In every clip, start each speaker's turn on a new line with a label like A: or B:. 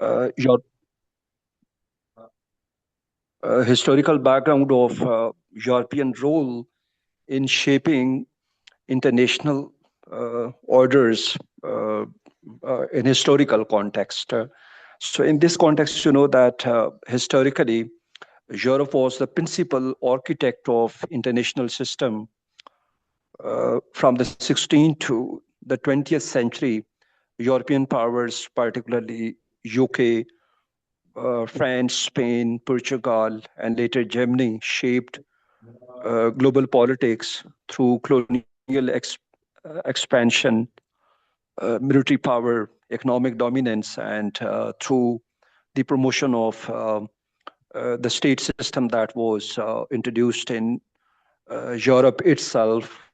A: Your historical background of European role in shaping international orders in historical context. So, in this context, you know that historically, Europe was the principal architect of international system from the 16th to the 20th century. European powers, particularly UK, France, Spain, Portugal, and later Germany, shaped global politics through colonial expansion, military power, economic dominance, and through the promotion of the state system that was introduced in Europe itself,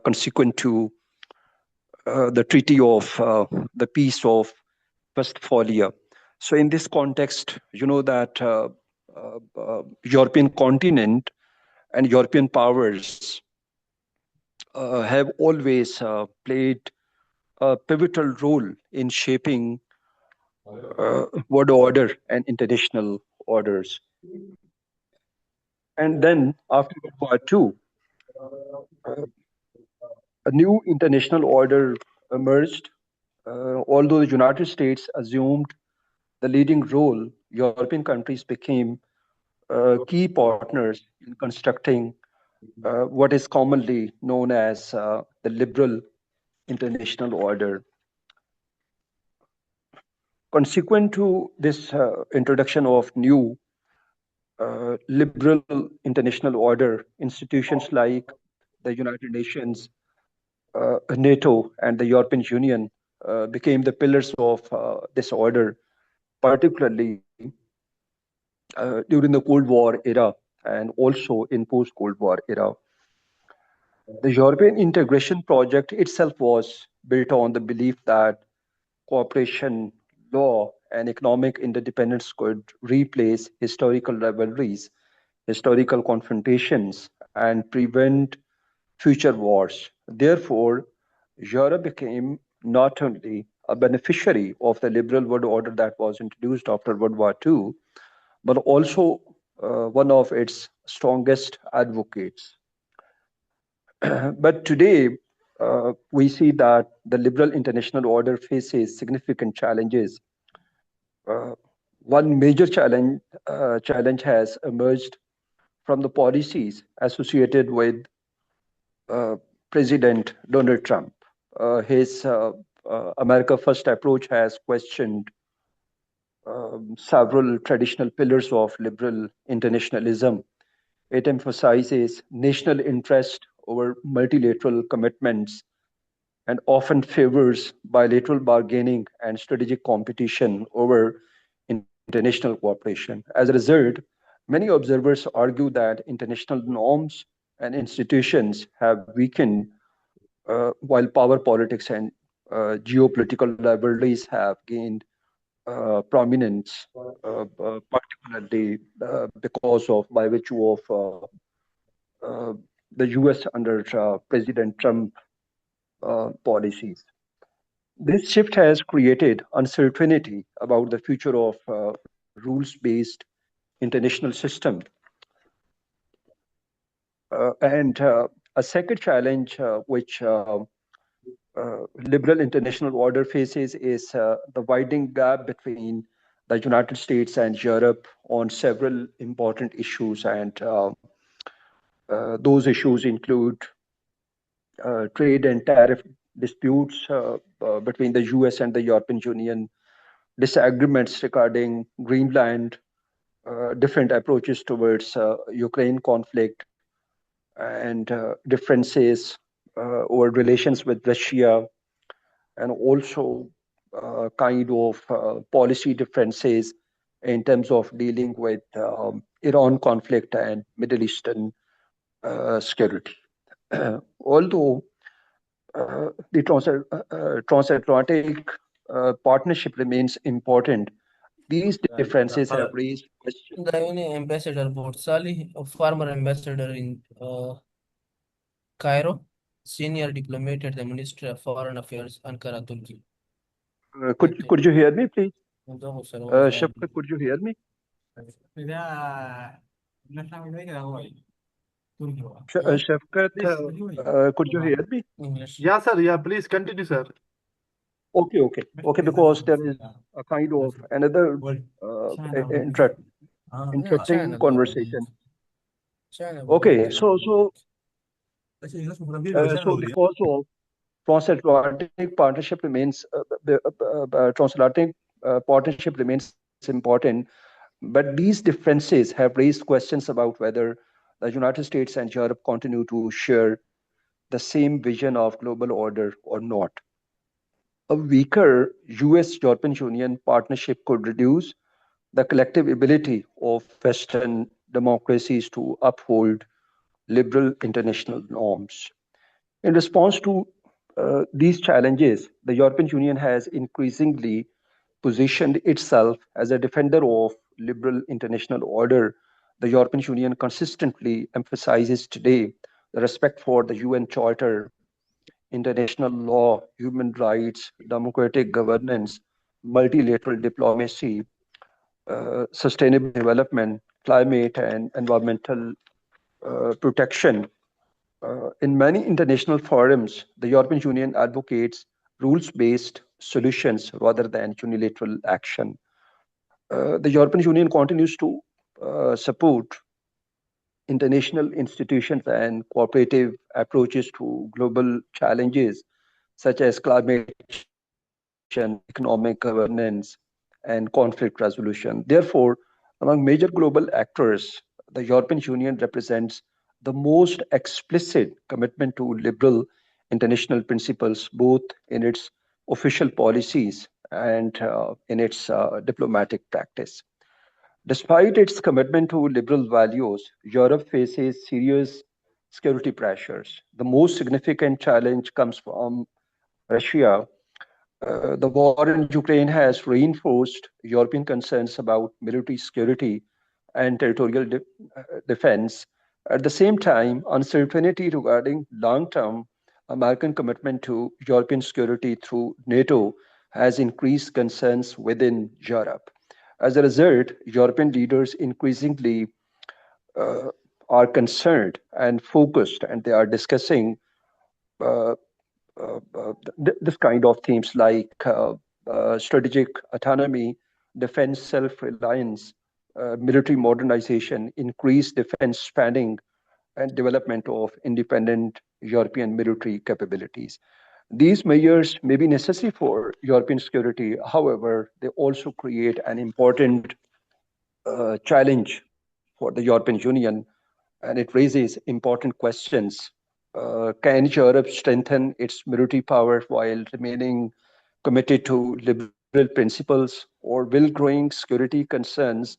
A: consequent to the Treaty of the Peace of Westphalia. So, in this context, you know that European continent and European powers have always played a pivotal role in shaping world order and international orders. And then after World War II, uh, a new international order emerged. Although the United States assumed the leading role, European countries became key partners in constructing what is commonly known as the liberal international order. Consequent to this introduction of new liberal international order, institutions like the United Nations, NATO, and the European Union became the pillars of this order, particularly during the Cold War era and also in post-Cold War era. The European integration project itself was built on the belief that cooperation, law, and economic interdependence could replace historical rivalries, historical confrontations, and prevent future wars. Therefore, Europe became not only a beneficiary of the liberal world order that was introduced after World War II, but also one of its strongest advocates. But today, we see that the liberal international order faces significant challenges. Uh, One major challenge has emerged from the policies associated with uh, President Donald Trump. His America First approach has questioned several traditional pillars of liberal internationalism. It emphasizes national interest over multilateral commitments and often favors bilateral bargaining and strategic competition over international cooperation. As a result, many observers argue that international norms and institutions have weakened while power politics and geopolitical rivalries have gained prominence, particularly because of by virtue of uh, the U.S. under President Trump policies. This shift has created uncertainty about the future of rules-based international system. And a second challenge which liberal international order faces is the widening gap between the United States and Europe on several important issues. And those issues include trade and tariff disputes between the US and the European Union, disagreements regarding Greenland, different approaches towards Ukraine conflict, and differences over relations with Russia, and also kind of policy differences in terms of dealing with Iran conflict and Middle Eastern security. Although the transatlantic partnership remains important, these differences have raised questions.
B: The Ambassador Botsali, a former ambassador in Cairo, senior diplomat at the Ministry of Foreign Affairs, Ankara, Turkey.
A: Could you hear me, please?
B: بالضبط سنوات يعني
A: Shafqat, could you hear me?
B: ده نحن كده هو ترجمة
A: Shafqat,
B: Please,
A: could you hear me?
B: English.
C: Yeah, sir. Yeah, please continue, sir.
A: Okay, because there is a kind of another interesting
B: China
A: conversation.
B: China
A: Okay, so because of transatlantic partnership remains transatlantic partnership remains important, but these differences have raised questions about whether the United States and Europe continue to share the same vision of global order or not. A weaker US European Union partnership could reduce the collective ability of Western democracies to uphold liberal international norms. In response to these challenges, the European Union has increasingly positioned itself as a defender of liberal international order. The European Union consistently emphasizes today the respect for the UN Charter, international law, human rights, democratic governance, multilateral diplomacy, sustainable development, climate, and environmental protection. In many international forums, the European Union advocates rules based solutions rather than unilateral action. The European Union continues to support international institutions and cooperative approaches to global challenges such as climate change, economic governance, and conflict resolution. Therefore, among major global actors, the European Union represents the most explicit commitment to liberal international principles, both in its official policies and in its diplomatic practice. Despite its commitment to liberal values, Europe faces serious security pressures. The most significant challenge comes from Russia. The war in Ukraine has reinforced European concerns about military security and territorial defense. At the same time, uncertainty regarding long term American commitment to European security through NATO has increased concerns within Europe. As a result, European leaders increasingly uh, are concerned and focused, and they are discussing uh, this kind of themes like strategic autonomy, defense self reliance, military modernization, increased defense spending, and development of independent European military capabilities. These measures may be necessary for European security. However, they also create an important challenge for the European Union, and it raises important questions. Can Europe strengthen its military power while remaining committed to liberal principles, or will growing security concerns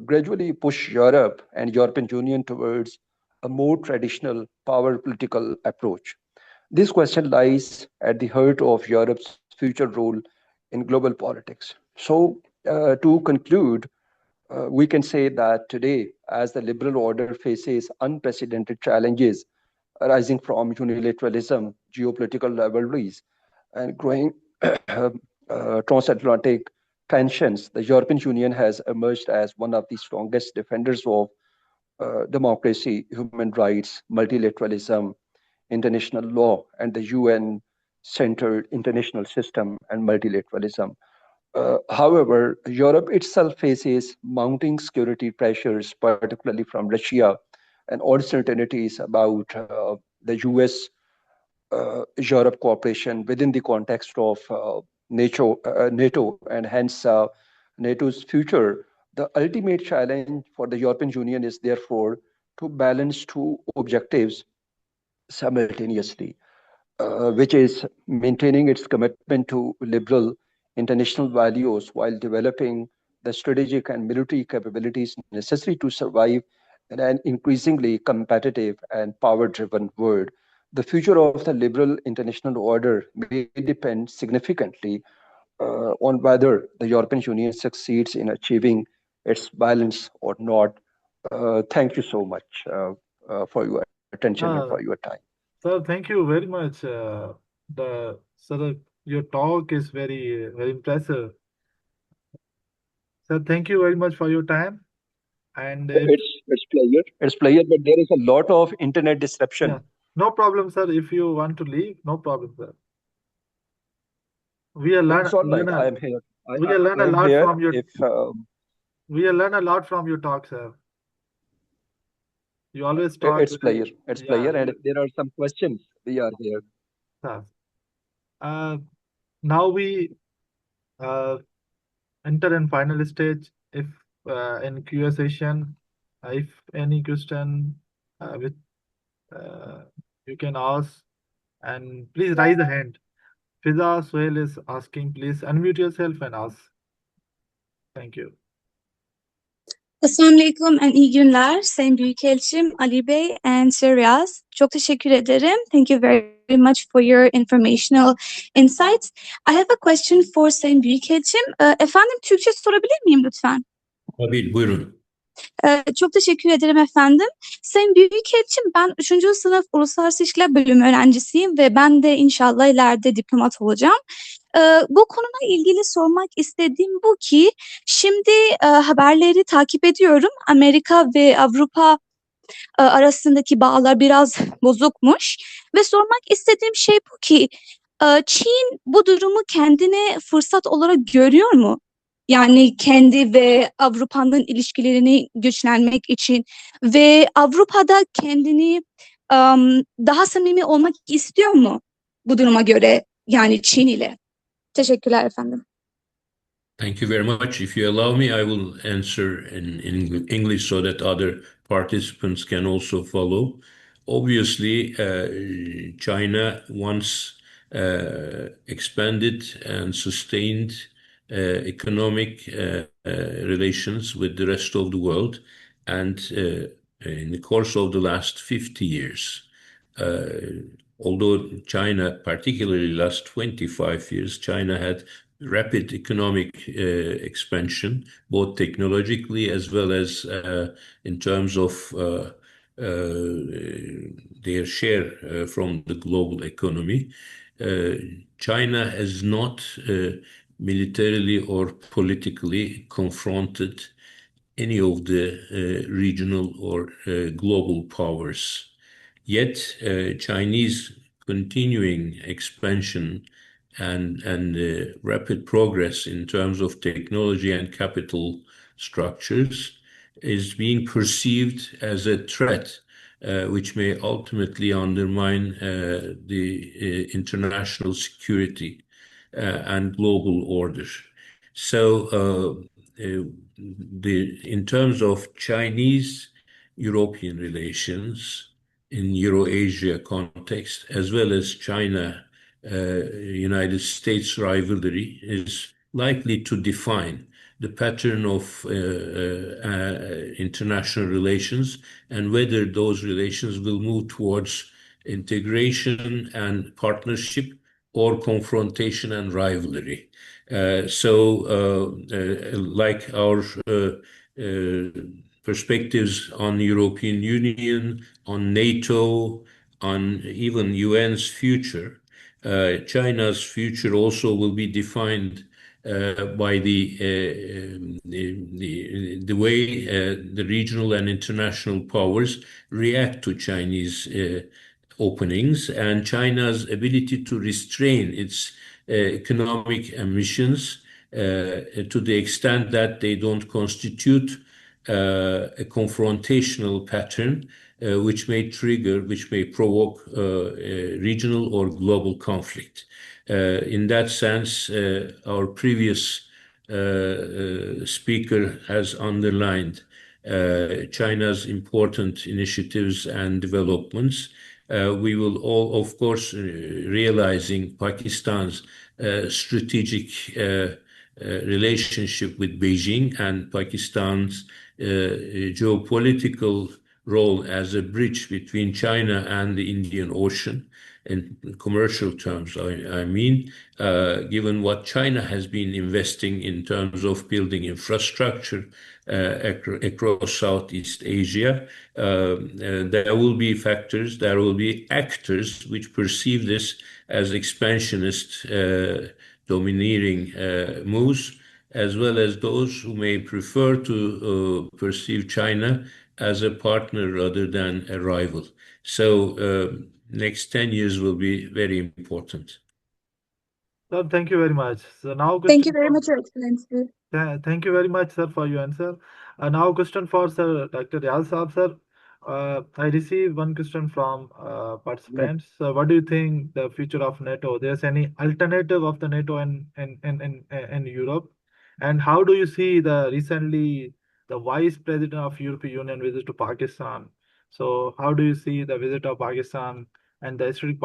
A: gradually push Europe and European Union towards a more traditional power political approach? This question lies at the heart of Europe's future role in global politics. So, to conclude, we can say that today, as the liberal order faces unprecedented challenges arising from unilateralism, geopolitical rivalries, and growing transatlantic tensions, the European Union has emerged as one of the strongest defenders of democracy, human rights, multilateralism, international law, and the UN centered international system and multilateralism. However, Europe itself faces mounting security pressures, particularly from Russia, and uncertainties about the US Europe cooperation within the context of NATO, and hence NATO's future. The ultimate challenge for the European Union is therefore to balance two objectives simultaneously, which is maintaining its commitment to liberal international values while developing the strategic and military capabilities necessary to survive in an increasingly competitive and power driven world. The future of the liberal international order may depend significantly on whether the European Union succeeds in achieving its balance or not. Thank you so much for your attention and for
C: Uh,
A: your time.
C: Sir, thank you very much. The sir, Your talk is very impressive. Sir, thank you very much for your time. And if,
A: It's player, but there is a lot of internet
C: yeah,
A: disruption.
C: no problem, sir. If you want to leave, no problem, sir. We are
A: It's all right. I am here.
C: we are learn
A: I
C: a
A: am
C: lot
A: here.
C: from your
A: If
C: we are learn a lot from your talk, sir. You always talk
A: it's
C: very,
A: player, it's
C: yeah,
A: player, and if there are some questions, we are here.
C: sir. Uh, now we uh, enter in final stage. If in Q&A session, if any question with you can ask, and please raise a hand. Fiza Sohail is asking, please unmute yourself and ask. Thank you.
D: Assalamu alaikum and iyi günler Sayın Büyükelçim Ali Bey and Sir Riaz. Çok teşekkür ederim. Thank you very much for your informational insights. I have a question for Sayın Büyükelçim. Efendim Türkçe sorabilir miyim lütfen?
E: Tabii, buyurun.
D: Çok teşekkür ederim efendim. Sayın Büyükelçim, ben 3. sınıf Uluslararası İlişkiler Bölümü öğrencisiyim ve ben de inşallah ileride diplomat olacağım. Bu konuyla ilgili sormak istediğim bu ki, şimdi haberleri takip ediyorum. Amerika ve Avrupa arasındaki bağlar biraz bozukmuş ve sormak istediğim şey bu ki, Çin bu durumu kendine fırsat olarak görüyor mu? Yani kendi ve Avrupa'nın ilişkilerini güçlenmek için ve Avrupa'da kendini daha samimi olmak istiyor mu bu duruma göre, yani Çin ile? Teşekkürler efendim.
E: Thank you very much. If you allow me, I will answer in English so that other participants can also follow. Obviously, China once expanded and sustained economic relations with the rest of the world, and in the course of the last 50 years, although China, particularly last 25 years, China had rapid economic expansion, both technologically as well as in terms of their share from the global economy. China has not militarily or politically confronted any of the regional or global powers. Yet, Chinese continuing expansion and rapid progress in terms of technology and capital structures is being perceived as a threat, which may ultimately undermine the international security and global order. So, in terms of Chinese-European relations in Eurasia context, as well as China-United States rivalry, is likely to define the pattern of international relations and whether those relations will move towards integration and partnership or confrontation and rivalry. Like our perspectives on the European Union, on NATO, on even UN's future, China's future also will be defined by the way the regional and international powers react to Chinese openings, and China's ability to restrain its economic ambitions to the extent that they don't constitute a confrontational pattern which may provoke regional or global conflict. In that sense, our previous speaker has underlined China's important initiatives and developments. We will all, of course, realizing Pakistan's strategic relationship with Beijing and Pakistan's geopolitical role as a bridge between China and the Indian Ocean. in commercial terms, I mean, given what China has been investing in terms of building infrastructure across Southeast Asia, there will be factors, there will be actors which perceive this as expansionist, domineering moves, as well as those who may prefer to perceive China as a partner rather than a rival. So next 10 years will be very important.
C: Sir, thank you very much. So now
D: Thank you
C: question
D: very
C: for
D: much, Your Excellency.
C: Thank you very much, sir, for your answer. Now question for Sir Dr. Riaz Saab, sir. I received one question from
A: Yes.
C: participants. So what do you think the future of NATO? There's any alternative of the NATO in Europe? And how do you see the recently the Vice President of European Union visit to Pakistan? So how do you see the visit of Pakistan and the strategic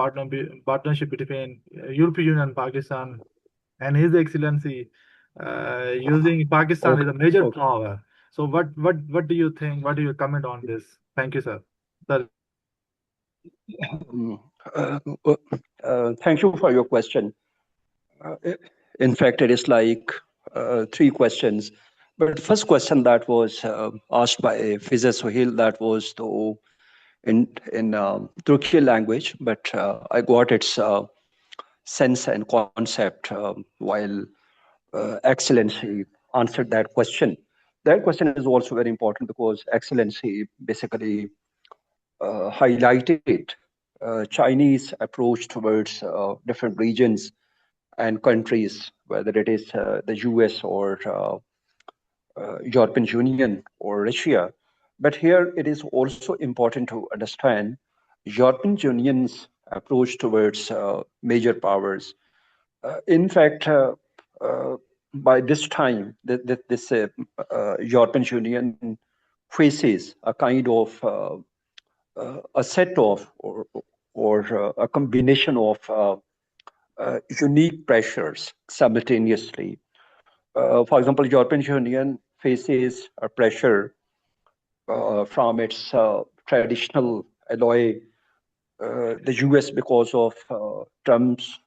C: partnership between European Union and Pakistan and His Excellency using Pakistan as a major
A: Okay.
C: power? So what do you think? What do you comment on this? Thank you, sir. Sir.
A: Um, Thank you for your question. In fact, it is like three questions. But the first question that was asked by Fiza Sohail, that was in Turkish language, but I got its sense and concept while Excellency answered that question. That question is also very important because Excellency basically highlighted Chinese approach towards different regions and countries, whether it is the US or European Union or Russia. But here it is also important to understand European Union's approach towards major powers. In fact, by this time, this European Union faces a kind of a set of or a combination of unique pressures simultaneously. For example, European Union faces a pressure from its traditional ally, the US, because of Trump's,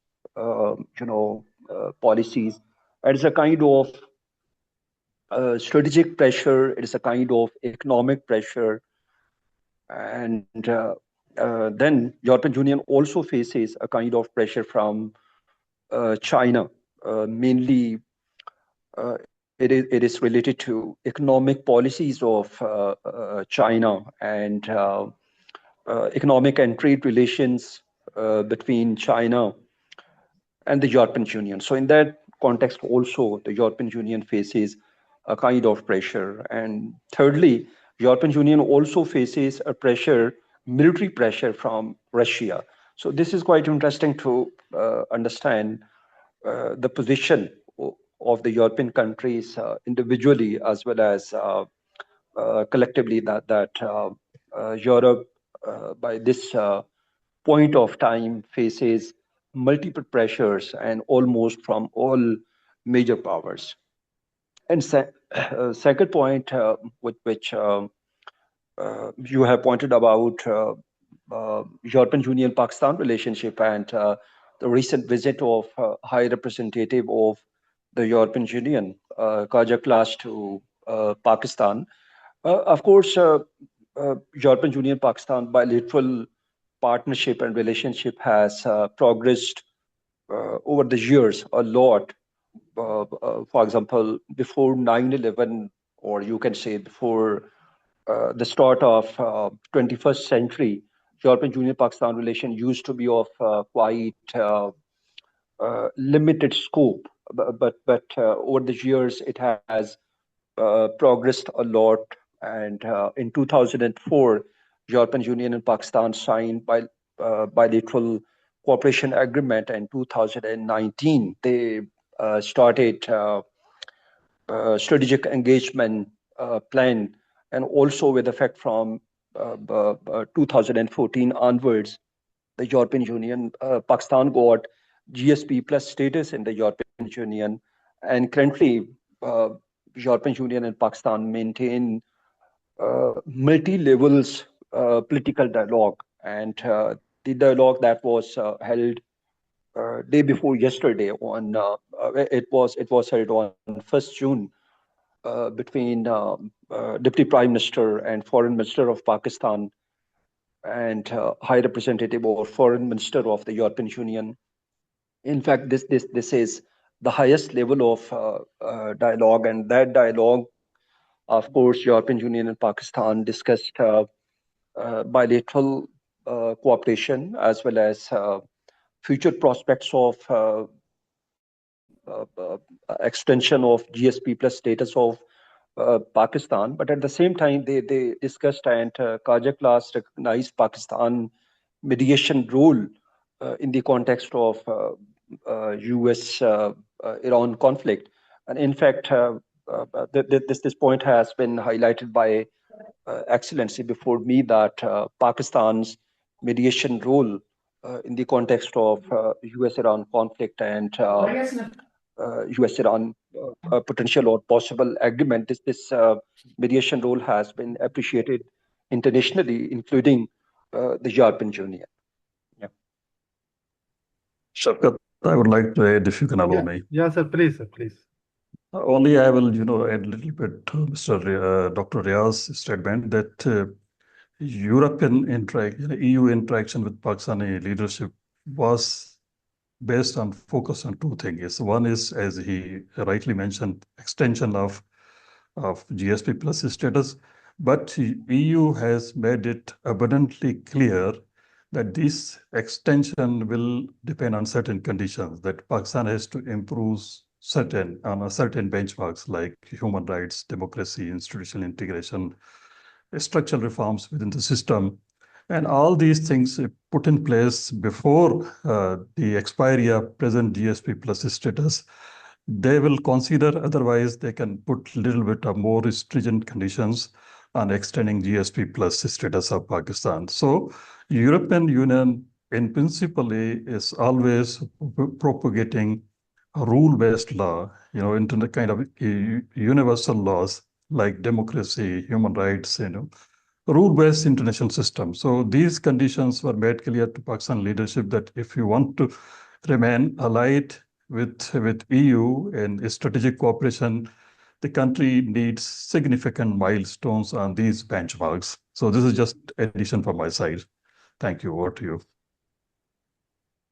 A: policies. It's a kind of strategic pressure. It is a kind of economic pressure, and then European Union also faces a kind of pressure from China, mainly. It is related to economic policies of China and economic and trade relations between China and the European Union. So in that context also, the European Union faces a kind of pressure. And thirdly, European Union also faces a pressure, military pressure from Russia. So this is quite interesting to understand the position of the European countries individually as well as collectively, that Europe by this point of time faces multiple pressures and almost from all major powers. And second point, which you have pointed about European Union-Pakistan relationship and the recent visit of High Representative of the European Union, Kaja Class, to Pakistan. Of course, European Union-Pakistan bilateral partnership and relationship has progressed over the years a lot. For example, before 9/11, or you can say before the start of 21st century, European Union-Pakistan relation used to be of quite limited scope. But over the years, it has progressed a lot. And in 2004, European Union and Pakistan signed bilateral cooperation agreement. And 2019, they started strategic engagement plan, and also with effect from 2014 onwards, the European Union, Pakistan got GSP plus status in the European Union, and currently European Union and Pakistan maintain multi-levels political dialogue, and the dialogue that was held day before yesterday on it was held on 1st June between Deputy Prime Minister and Foreign Minister of Pakistan and High Representative or Foreign Minister of the European Union. In fact, this is the highest level of dialogue, and that dialogue, of course, European Union and Pakistan discussed bilateral cooperation as well as future prospects of extension of GSP plus status of Pakistan. But at the same time, they discussed and Kajak class recognized Pakistan mediation role in the context of US Iran conflict. And in fact, this point has been highlighted by Excellency before me that Pakistan's mediation role in the context of US-Iran conflict and US-Iran potential or possible agreement, this mediation role has been appreciated internationally, including the European Union. Yeah.
F: Shafkat, I would like to add, if you can allow me.
C: Yeah, sir, please, sir, please.
F: Only I will, add a little bit to Dr. Riaz's statement that European EU interaction with Pakistani leadership was based on focus on two things. One is, as he rightly mentioned, extension of GSP plus status, but EU has made it abundantly clear that this extension will depend on certain conditions, that Pakistan has to improve certain benchmarks like human rights, democracy, institutional integration, structural reforms within the system. And all these things put in place before the expiry of present GSP plus status, they will consider, otherwise they can put a little bit of more stringent conditions on extending GSP plus status of Pakistan. So European Union in principle is always propagating a rule-based law, into the kind of universal laws like democracy, human rights, rule-based international system. So these conditions were made clear to Pakistan leadership that if you want to remain allied with EU and strategic cooperation, the country needs significant milestones on these benchmarks. So this is just addition from my side. Thank you. Over to you.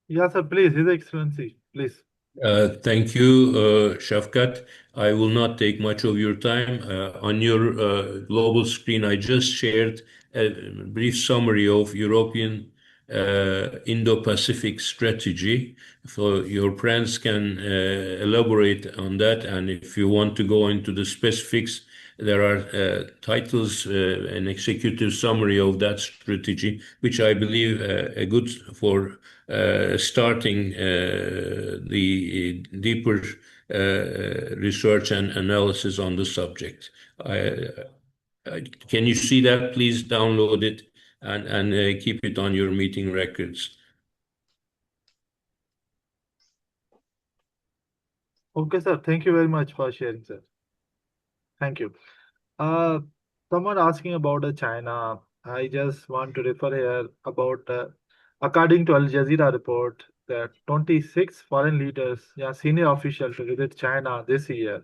C: Yeah, sir, please, His Excellency, please.
E: Thank you, Shafkat. I will not take much of your time. On your global screen, I just shared a brief summary of European Indo-Pacific strategy. So your friends can elaborate on that. And if you want to go into the specifics, there are titles, an executive summary of that strategy, which I believe are good for starting the deeper research and analysis on the subject. Can you see that? Please download it and keep it on your meeting records.
C: Okay, sir. Thank you very much for sharing, sir. Thank you. Someone asking about China. I just want to refer here about, according to Al Jazeera report, that 26 foreign leaders, senior officials to visit China this year.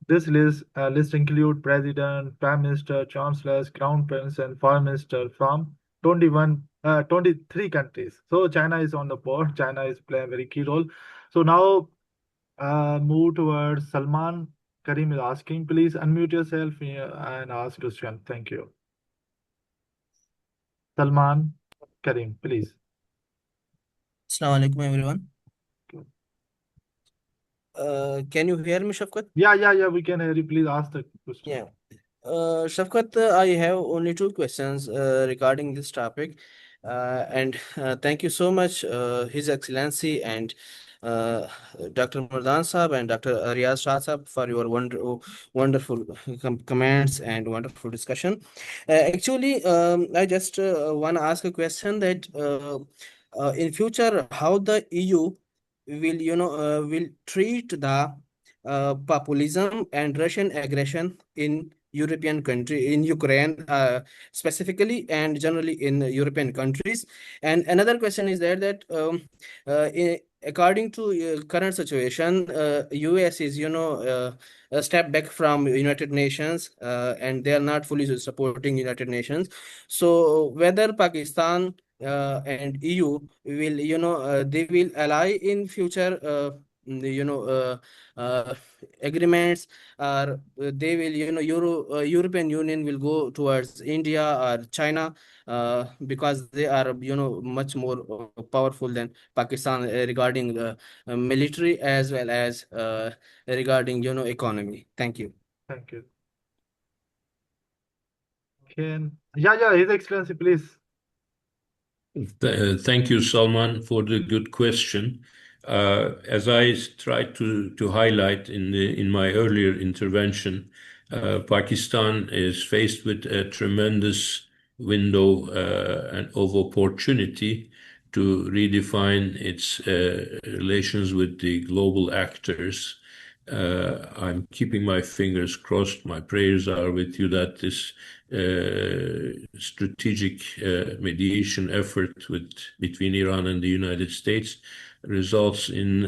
C: This list include president, prime minister, chancellors, crown prince, and foreign minister from 23 countries. So China is on the board. China is playing a very key role. So now move towards Salman. Karim is asking, please unmute yourself and ask question. Thank you. Salman, Karim, please.
B: Assalamu alaikum, everyone. Can you hear me, Shafkat?
C: Yeah, we can hear you. Please ask the question.
B: Yeah. Shafkat, I have only two questions regarding this topic. And thank you so much, His Excellency and Dr. Mardan Saab and Dr. Riaz Shah Saab for your wonderful comments and wonderful discussion. Actually, I just want to ask a question that in future, how the EU will treat the populism and Russian aggression in European country, in Ukraine specifically, and generally in European countries. And another question is that according to current situation, US is a step back from United Nations, and they are not fully supporting United Nations. So whether Pakistan and EU will they will ally in future you know uh, agreements, or they will European Union will go towards India or China, because they are much more powerful than Pakistan regarding military as well as regarding economy. Thank you.
C: Thank you. His Excellency, please.
E: Thank you, Salman, for the good question. As I tried to highlight in my earlier intervention, Pakistan is faced with a tremendous window of opportunity to redefine its relations with the global actors. I'm keeping my fingers crossed. My prayers are with you that this strategic mediation effort between Iran and the United States results in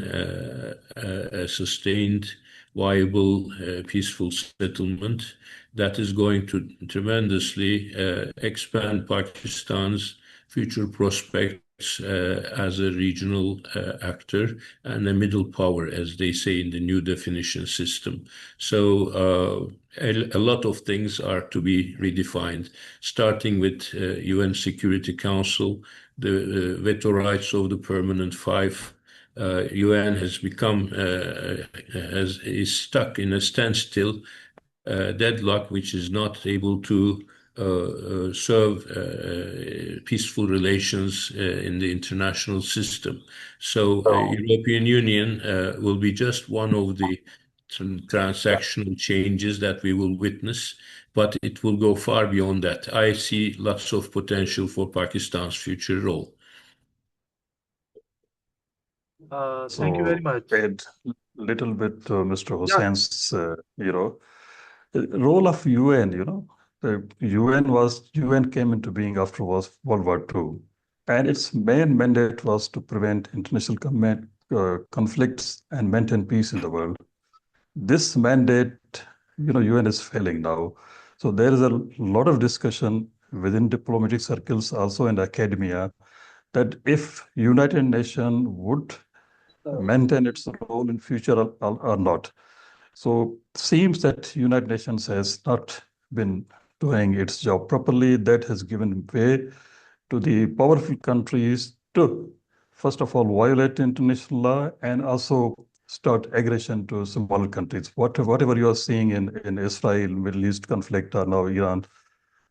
E: a sustained, viable, peaceful settlement that is going to tremendously expand Pakistan's future prospects as a regional actor and a middle power, as they say in the new definition system. So a lot of things are to be redefined, starting with UN Security Council, the veto rights of the Permanent Five. UN has become is stuck in a standstill deadlock, which is not able to serve peaceful relations in the international system. So European Union will be just one of the transactional changes that we will witness, but it will go far beyond that. I see lots of potential for Pakistan's future role.
C: Thank you very much.
F: Add little bit to Mr. Hussein's, role of UN, the UN came into being after World War II, and its main mandate was to prevent international conflicts and maintain peace in the world. This mandate, UN is failing now. So there is a lot of discussion within diplomatic circles, also in academia, that if United Nations would maintain its role in future or not. So seems that United Nations has not been doing its job properly. That has given way to the powerful countries to, first of all, violate international law and also start aggression to smaller countries. Whatever you are seeing in Israel, Middle East conflict, or now Iran,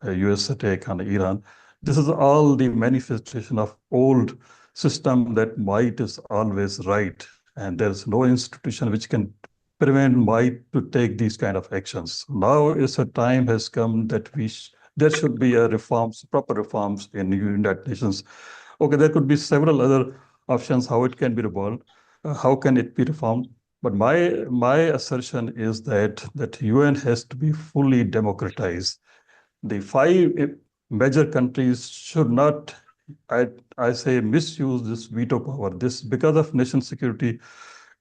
F: US attack on Iran, this is all the manifestation of old system that might is always right. And there's no institution which can prevent might to take these kind of actions. Now is a time has come that there should be a proper reforms in United Nations. Okay, there could be several other options how it can be resolved, how can it be reformed. But my assertion is that UN has to be fully democratized. The 5 major countries should not, I say, misuse this veto power. This, because of Nation Security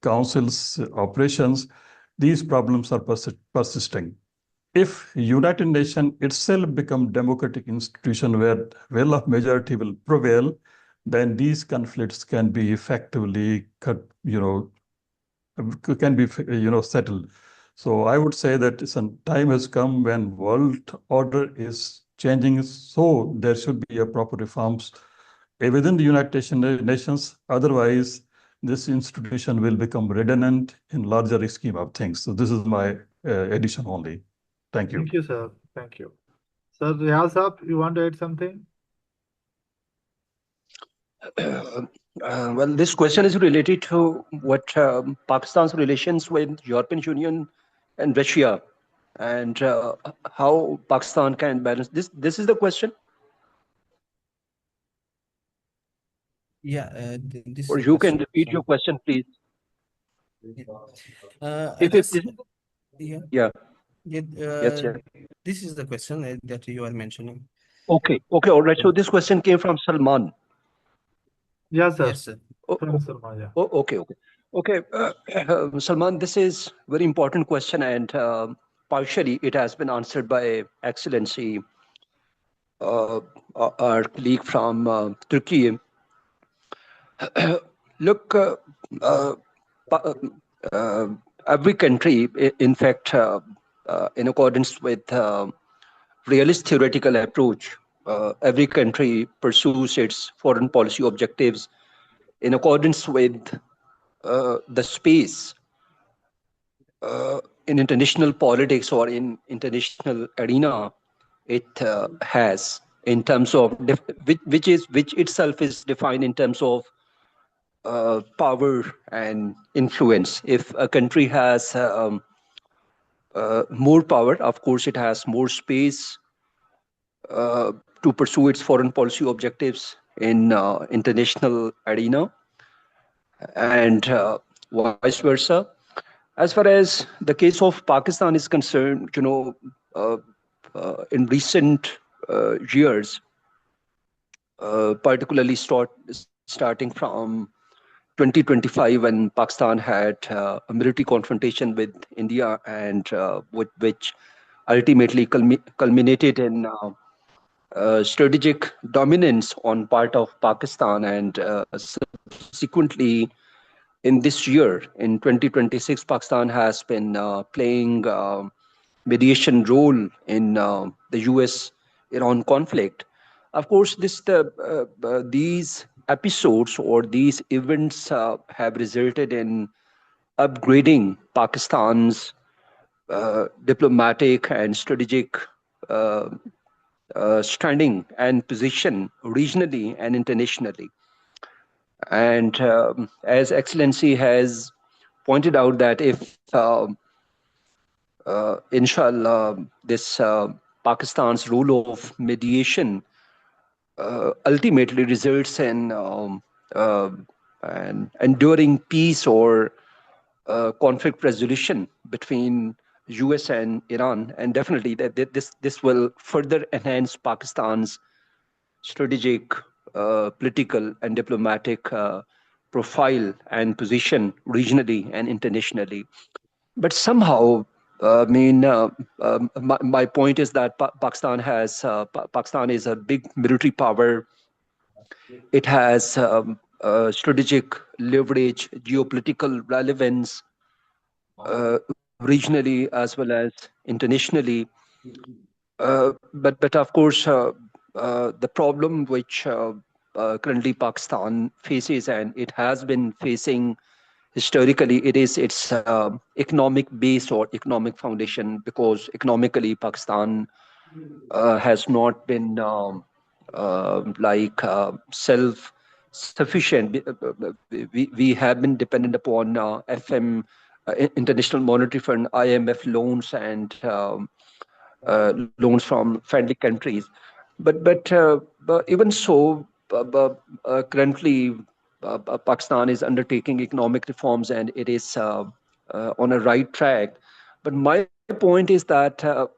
F: Council's operations, these problems are persisting. If United Nations itself become democratic institution where will of majority will prevail, then these conflicts can be effectively settled. So I would say that some time has come when world order is changing, so there should be a proper reforms within the United Nations. Otherwise, this institution will become redundant in larger scheme of things. So this is my addition only. Thank you.
C: Thank you, sir. Thank you. Sir Riaz, you want to add something?
A: Well, this question is related to what Pakistan's relations with European Union and Russia, and how Pakistan can balance this. This is the question.
B: Yeah, this
A: Or
B: is the
A: you can
B: question.
A: repeat your question, please.
B: I
A: If
B: just,
A: it is,
B: yeah.
A: yeah.
B: Yeah,
A: Yes, yeah.
B: this is the question that you are mentioning.
A: Okay, all right. So
B: Yeah.
A: this question came from Salman.
C: Yeah, sir.
B: Yes, sir.
A: Oh,
C: From Salman, yeah.
A: okay. Salman, this is very important question, and partially it has been answered by Excellency, uh, our colleague from Turkey. Look, uh, pa- uh, every country, in fact, in accordance with realist theoretical approach, every country pursues its foreign policy objectives in accordance with the space in international politics or in international arena it has in terms of which itself is defined in terms of power and influence. If a country has more power, of course it has more space to pursue its foreign policy objectives in international arena, and vice versa. As far as the case of Pakistan is concerned, uh, in recent years, particularly starting from 2025, when Pakistan had a military confrontation with India, and which ultimately culminated in strategic dominance on part of Pakistan, and subsequently in this year, in 2026, Pakistan has been playing mediation role in the US-Iran conflict. Of course, these episodes or these events have resulted in upgrading Pakistan's diplomatic and strategic uh, standing and position regionally and internationally. And as Excellency has pointed out, that if inshallah, this Pakistan's role of mediation ultimately results in uh, an enduring peace or conflict resolution between US and Iran, and definitely this will further enhance Pakistan's strategic, political, and diplomatic profile and position regionally and internationally. But somehow, my point is that Pakistan is a big military power. It has strategic leverage, geopolitical relevance, regionally as well as internationally. But of course, the problem which currently Pakistan faces, and it has been facing historically, it is its economic base or economic foundation, because economically Pakistan has not been self sufficient. We have been dependent upon International Monetary Fund, IMF loans, and loans from friendly countries. But even so, currently Pakistan is undertaking economic reforms, and it is on a right track. But my point is that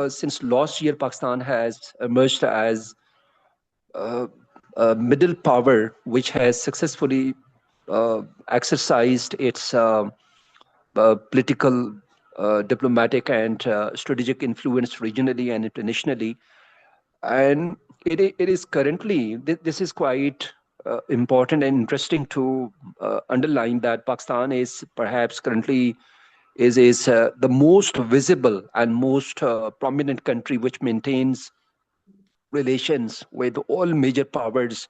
A: since last year Pakistan has emerged as uh, a middle power, which has successfully exercised its political, diplomatic, and strategic influence regionally and internationally. And it is currently, this is quite important and interesting to underline, that Pakistan is perhaps currently is the most visible and most prominent country which maintains relations with all major powers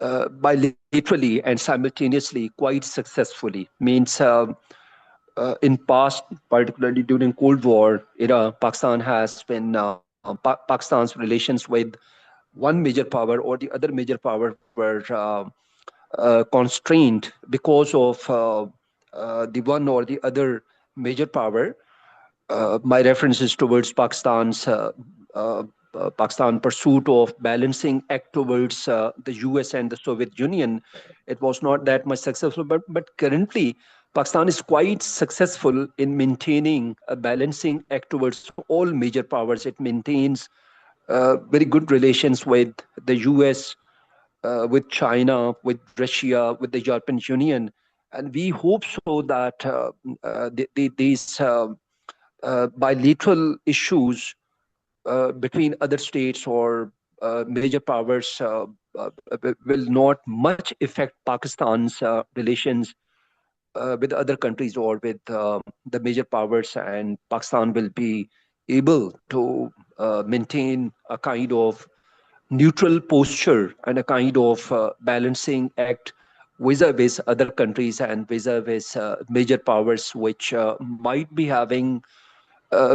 A: bilaterally and simultaneously quite successfully. Means in past, particularly during Cold War era, Pakistan has been Pakistan's relations with one major power or the other major power were constrained because of the one or the other major power. My reference is towards uh, Pakistan pursuit of balancing act towards the US and the Soviet Union. It was not that much successful, but currently Pakistan is quite successful in maintaining a balancing act towards all major powers. It maintains very good relations with the US, with China, with Russia, with the European Union. And we hope so that these bilateral issues between other states or major powers will not much affect Pakistan's relations with other countries or with the major powers, and Pakistan will be able to maintain a kind of neutral posture and a kind of balancing act vis-a-vis other countries and vis-a-vis major powers which might be having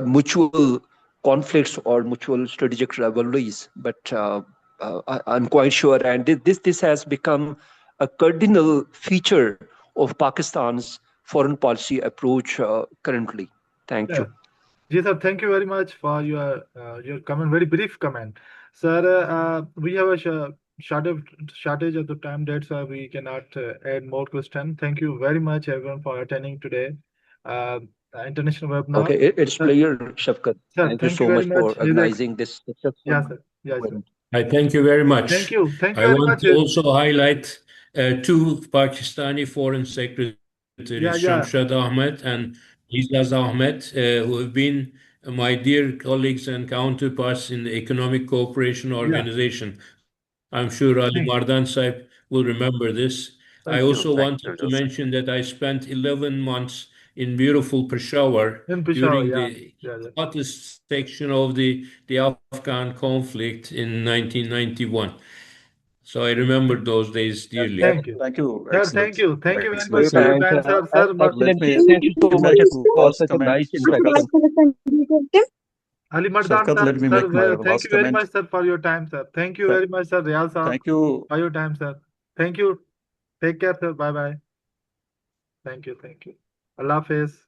A: mutual conflicts or mutual strategic rivalries. But I'm quite sure, and this has become a cardinal feature of Pakistan's foreign policy approach currently. Thank
C: Yeah.
A: you.
C: Ji sir, thank you very much for your comment, very brief comment. Sir, we have a shortage of the time, that's why we cannot add more question. Thank you very much everyone for attending today uh, international webinar.
A: Okay, it's
C: Sir,
A: player, Shafkat.
C: sir,
A: Thank you
C: thank you
A: so
C: very
A: much for
C: much.
A: organizing this
C: Yeah,
A: successful
C: sir. Yeah, sir.
A: event.
E: I thank you very much.
C: Thank you. Thank you
E: I
C: very
E: want
C: much.
E: to also highlight two Pakistani foreign secretaries,
C: Yeah.
E: Shamshad Ahmed and Riaz Ahmed, who have been my dear colleagues and counterparts in the Economic Cooperation Organization. I'm sure Ali
C: Thank-
E: Mardan Sahib will remember this. I
C: Thank you.
E: also wanted to mention that I spent 11 months in beautiful Peshawar
C: In Peshawar,
E: during
C: yeah.
E: the
C: Yeah.
E: hottest section of the Afghan conflict in 1991. So I remember those days dearly.
C: Thank you.
F: Thank you.
C: Sir,
F: Excellent.
C: thank you. Thank you very
F: Excellent,
C: much for your
F: sir.
C: time, sir. Sir, but
F: Let
A: Excellency,
F: me
A: thank you so much
F: make
A: for
F: last
A: such a
F: comment,
A: nice
F: Shafkat.
A: introduction.
C: Ali Mardan,
F: Shafkat,
C: sir,
F: let me
C: sir,
F: make my
C: thank
F: last
C: you very
F: comment.
C: much, sir, for your time, sir. Thank you
F: Th-
C: very much, sir, Riaz, sir,
F: Thank you.
C: for your time, sir. Thank you. Take care, sir. Bye bye. Thank you. Allah Hafiz.